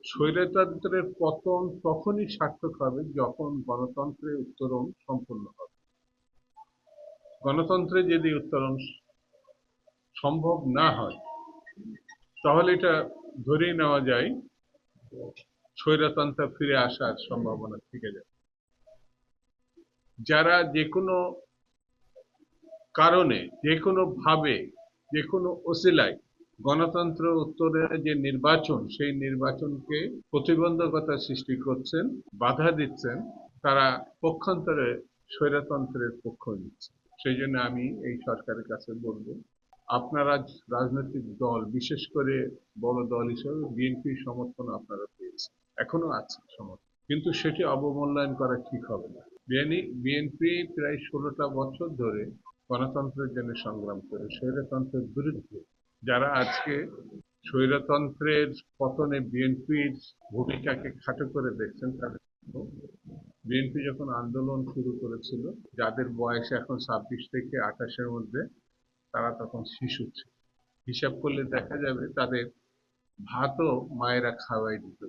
স্বৈরতন্ত্রের পতন তখনই সার্থক হবে যখন গণতন্ত্রের উত্তরণ সম্পূর্ণ হবে। গণতন্ত্রে যদি উত্তরণ সম্ভব না হয় তাহলে এটা ধরেই নেওয়া যায় স্বৈরতন্ত্র ফিরে আসার সম্ভাবনা থেকে যায়। যারা যে কোনো কারণে, যে কোনো ভাবে, যে কোনো ওসিলায় গণতন্ত্র উত্তরে যে নির্বাচন, সেই নির্বাচনকে প্রতিবন্ধকতা সৃষ্টি করছেন, বাধা দিচ্ছেন, তারা পক্ষান্তরে স্বৈরতন্ত্রের পক্ষ নিচ্ছে। সেই জন্য আমি এই সরকারের কাছে বলবো, আপনারা রাজনৈতিক দল, বিশেষ করে বড় দল হিসেবে বিএনপির সমর্থন আপনারা পেয়েছেন, এখনো আছে সমর্থন, কিন্তু সেটি অবমূল্যায়ন করা ঠিক হবে না। বিএনপি প্রায় 16টা বছর ধরে গণতন্ত্রের জন্য সংগ্রাম করে স্বৈরতন্ত্রের বিরুদ্ধে। যারা আজকে স্বৈরতন্ত্রের পতনে বিএনপির ভূমিকাকে খাটো করে দেখছেন, তাদের বিএনপি যখন আন্দোলন শুরু করেছিল, যাদের বয়স এখন 26 থেকে 28-এর মধ্যে, তারা তখন শিশু ছিল। হিসাব করলে দেখা যাবে তাদের ভাতও মায়েরা খাওয়াই দিত।